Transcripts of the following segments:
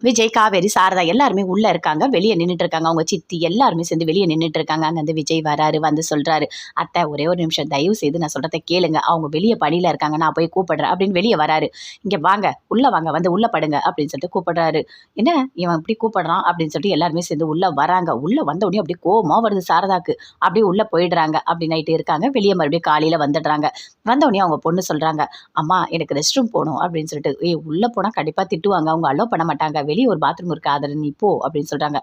விஜய், காவேரி, சாரதா எல்லாருமே உள்ள இருக்காங்க. வெளிய நின்னுட்டு இருக்காங்க. அவங்க சித்தி எல்லாருமே சேர்ந்து வெளிய நின்னுட்டு இருக்காங்க. அங்க வந்து விஜய் வராரு. வந்து சொல்றாரு, "அத்தை ஒரே ஒரு நிமிஷம் தயவு செய்து நான் சொல்றத கேளுங்க. அவங்க வெளிய பணியில இருக்காங்க. நான் போய் கூப்பிடுறேன்" அப்படின்னு வெளிய வராரு. "இங்க வாங்க, உள்ள வாங்க. வந்து உள்ள படுங்க" அப்படின்னு சொல்லிட்டு கூப்பிடுறாரு. "என்ன இவன் இப்படி கூப்பிடுறான்?" அப்படின்னு சொல்லிட்டு எல்லாருமே சேர்ந்து உள்ள வராங்க. உள்ள வந்த உடனே அப்படியே கோவமா வருது சாரதாக்கு. அப்படியே உள்ள போயிடுறாங்க. அப்படி நைட்டு இருக்காங்க. வெளிய மறுபடியும் காலையில வந்துடுறாங்க. வந்த உடனே அவங்க பொண்ணு சொல்றாங்க, "அம்மா எனக்கு ரெஸ்ட் ரூம் போணும்" அப்படின்னு சொல்லிட்டு. "ஏய் உள்ள போனா கண்டிப்பா திட்டுவாங்க. அவங்க அலோ பண்ண மாட்டாங்க. வெளிய ஒரு பாத்ரூம் இருக்கு. அதுல நீ போ" அப்படின்னு சொல்றாங்க.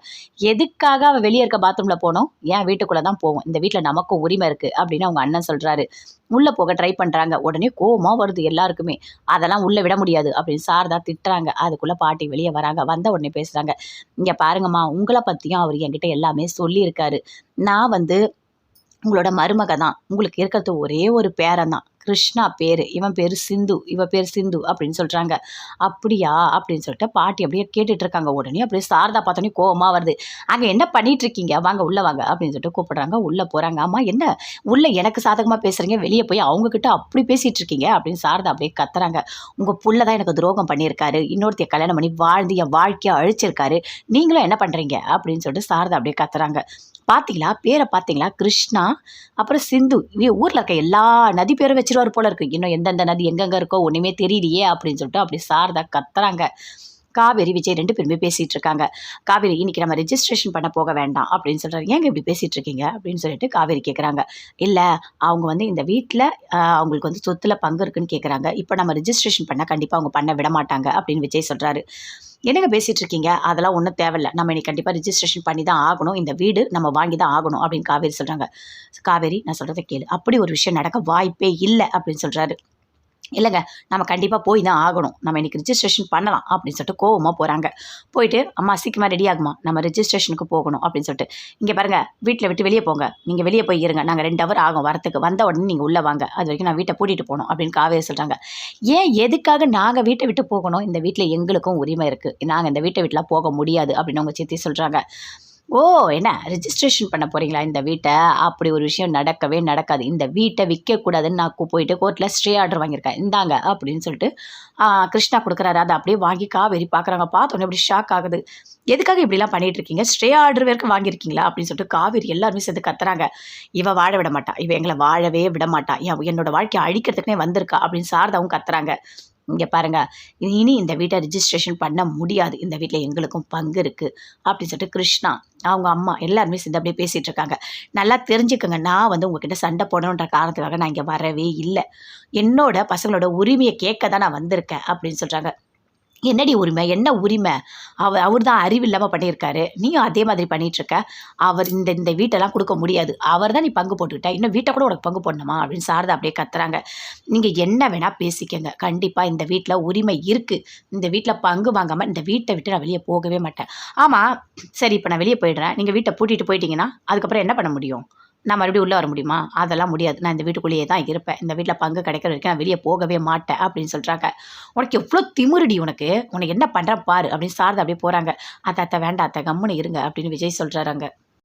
"எதுக்காக அவ வெளிய இருக்க பாத்ரூம்ல போணும்? ஏன் வீட்டுக்குள்ள தான் போவோம். இந்த வீட்ல நமக்கும் உரிமை இருக்கு" அப்படின்னு அவங்க அண்ணன் சொல்றாரு. உள்ள போக ட்ரை பண்றாங்க. உடனே கோவமா வருது எல்லாருக்குமே. "அதெல்லாம் உள்ள விட முடியாது" அப்படின்னு சாரதா திட்டுறாங்க. அதுக்குள்ள பாட்டி வெளிய வராங்க. வந்த உடனே பேசுறாங்க. "இங்க பாருங்கம்மா, உங்கள பத்தியும் அவரு என்கிட்ட எல்லாமே சொல்லியிருக்காரு. நான் வந்து உங்களோட மருமக தான். உங்களுக்கு இருக்கிறது ஒரே ஒரு பேரன் தான். கிருஷ்ணா பேரு. இவன் பேரு சிந்து. இவ பேரு சிந்து" அப்படின்னு சொல்றாங்க. "அப்படியா?" அப்படின்னு சொல்லிட்டு பாட்டி அப்படியே கேட்டுட்டு இருக்காங்க. உடனே அப்படியே சாரதா பார்த்தோன்னே கோவமா வருது. "அங்க என்ன பண்ணிட்டு இருக்கீங்க? வாங்க உள்ள வாங்க" அப்படின்னு சொல்லிட்டு கூப்பிடுறாங்க. உள்ள போறாங்க. "அம்மா என்ன உள்ள எனக்கு சாதகமா பேசுறீங்க. வெளிய போய் அவங்க கிட்ட அப்படி பேசிட்டு இருக்கீங்க" அப்படின்னு சாரதா அப்படியே கத்துறாங்க. "உங்க புள்ள தான் எனக்கு துரோகம் பண்ணியிருக்காரு. இன்னொருத்திய கல்யாணம் பண்ணி வாழ்ந்து என் வாழ்க்கைய அழிச்சிருக்காரு. நீங்களும் என்ன பண்றீங்க?" அப்படின்னு சொல்லிட்டு சாரதா அப்படியே கத்துறாங்க. "பாத்தீங்களா? பேர பாத்தீங்களா? கிருஷ்ணா, அப்புறம் சிந்து. ஊர்ல இருக்க எல்லா நதி பேரும் வச்சிருவாரு போல இருக்கு. இன்னும் எந்தெந்த நதி எங்கெங்க இருக்கோ ஒண்ணுமே தெரியலையே" அப்படின்னு சொல்லிட்டு அப்படி சாரதா கத்துறாங்க. காவேரி, விஜய் 2 பேருமே பேசிட்டு இருக்காங்க. "காவேரி, இன்னைக்கு நம்ம ரெஜிஸ்ட்ரேஷன் பண்ண போக வேண்டாம்" அப்படின்னு சொல்றாரு. "ஏங்க இப்படி பேசிட்டு இருக்கீங்க?" அப்படின்னு சொல்லிட்டு காவேரி கேட்குறாங்க. "இல்ல, அவங்க வந்து இந்த வீட்ல அவங்களுக்கு வந்து சொத்துல பங்கு இருக்குன்னு கேட்குறாங்க. இப்ப நம்ம ரெஜிஸ்ட்ரேஷன் பண்ணா கண்டிப்பா அவங்க பண்ண விட மாட்டாங்க" அப்படின்னு விஜய் சொல்றாரு. "என்னங்க பேசிட்டு இருக்கீங்க? அதெல்லாம் ஒண்ணும் தேவையில்ல. நம்ம இன்னைக்கு கண்டிப்பா ரெஜிஸ்ட்ரேஷன் பண்ணி தான் ஆகணும். இந்த வீடு நம்ம வாங்கி தான் ஆகணும்" அப்படின்னு காவேரி சொல்றாங்க. "காவேரி, நான் சொல்றத கேளு. அப்படி ஒரு விஷயம் நடக்க வாய்ப்பே இல்ல" அப்படின்னு சொல்றாரு. "இல்லங்க, நம்ம கண்டிப்பா போய் தான் ஆகணும். நம்ம இன்னைக்கு ரிஜிஸ்ட்ரேஷன் பண்ணலாம்" அப்படின்னு சொல்லிட்டு கோவமா போறாங்க. போயிட்டு, "அம்மா சீக்கிரமா ரெடி ஆகுமா. நம்ம ரெஜிஸ்ட்ரேஷனுக்கு போகணும்" அப்படின்னு சொல்லிட்டு. "இங்க பாருங்க, வீட்ல விட்டு வெளிய போங்க. நீங்க வெளிய போய் இருங்க. நாங்க 2 ஹவர் ஆகும் வரத்துக்கு. வந்த உடனே நீங்க உள்ள வாங்க. அது வரைக்கும் நான் வீட்ட பூட்டிட்டு போணும்" அப்படின்னு காவேரி சொல்றாங்க. "ஏன் எதுக்காக நாங்க வீட்ட விட்டு போகணும்? இந்த வீட்ல எங்களுக்கும் உரிமை இருக்கு. நாங்க இந்த வீட்ட விட்டுலாம் போக முடியாது" அப்படின்னு அவங்க சித்தி சொல்றாங்க. "ஓ! என்ன ரெஜிஸ்ட்ரேஷன் பண்ண போறீங்களா இந்த வீட்ட? அப்படி ஒரு விஷயம் நடக்கவே நடக்காது. இந்த வீட்ட விக்கக்கூடாதுன்னு நான் போயிட்டு கோர்ட்ல ஸ்டே ஆர்டர் வாங்கியிருக்கேன். இந்தாங்க" அப்படின்னு சொல்லிட்டு கிருஷ்ணா குடுக்குறாரு. அத அப்படியே வாங்கி காவேரி பார்க்குறாங்க. பார்த்தோனே அப்படியே ஷாக் ஆகுது. "எதுக்காக இப்படிலாம் பண்ணிட்டு இருக்கீங்க? ஸ்டே ஆர்டர் வரைக்கும் வாங்கியிருக்கீங்களா?" அப்படின்னு சொல்லிட்டு காவேரி எல்லாருமே சேர்ந்து கத்துறாங்க. "இவ வாழ விட மாட்டா. இவ எங்கள வாழவே விட மாட்டா. என்னோட வாழ்க்கைய அழிக்கிறதுக்குன்னே வந்திருக்கா" அப்படின்னு சாரதாவும் கத்துறாங்க. "இங்க பாருங்க, இனி இந்த வீட்ட ரிஜிஸ்ட்ரேஷன் பண்ண முடியாது. இந்த வீட்ல எங்களுக்கும் பங்கு இருக்கு" அப்படின்னு சொல்லிட்டு கிருஷ்ணா, அவங்க அம்மா எல்லாருமே சேர்ந்து அப்படியே பேசிட்டு இருக்காங்க. "நல்லா தெரிஞ்சுக்கங்க, நான் வந்து உங்ககிட்ட சண்டை போடணுன்ற காரணத்துக்காக நான் இங்க வரவே இல்ல. என்னோட பசங்களோட உரிமைய கேட்க தான் நான் வந்திருக்கேன்" அப்படின்னு சொல்றாங்க. "என்னடி உரிமை? என்ன உரிமை? அவரு தான் அறிவில்லாம பண்ணியிருக்காரு. நீயும் அதே மாதிரி பண்ணிட்டுருக்க. அவர் இந்த இந்த வீட்டெல்லாம் குடுக்க முடியாது. அவர் தான் நீ பங்கு போட்டுக்கிட்ட. இன்னும் வீட்ட கூட உனக்கு பங்கு போடணுமா?" அப்படின்னு சாரதா அப்படியே கத்துறாங்க. "நீங்க என்ன வேணா பேசிக்கங்க. கண்டிப்பா இந்த வீட்ல உரிமை இருக்கு. இந்த வீட்ல பங்கு வாங்காம இந்த வீட்ட விட்டு நான் வெளிய போகவே மாட்டேன். ஆமா, சரி இப்ப நான் வெளிய போயிடுறேன். நீங்க வீட்ட பூட்டிட்டு போயிட்டீங்கன்னா, அதுக்கப்புறம் என்ன பண்ண முடியும்? நான் மறுபடியும் உள்ள வர முடியுமா? அதெல்லாம் முடியாது. நான் இந்த வீட்டுக்குள்ளேயே தான் இருப்பேன். இந்த வீட்ல பங்கு கிடைக்கிற வரைக்கும் நான் வெளிய போகவே மாட்டேன்" அப்படின்னு சொல்றாங்க. "உனக்கு எவ்ளோ திமிருடி உனக்கு? உன்னை என்ன பண்றேன் பாரு" அப்படின்னு சாரதா அப்படியே போறாங்க. "அத்த வேண்டாம் அத்த, கம்முனு இருங்க" அப்படின்னு விஜய் சொல்றாரு அங்க.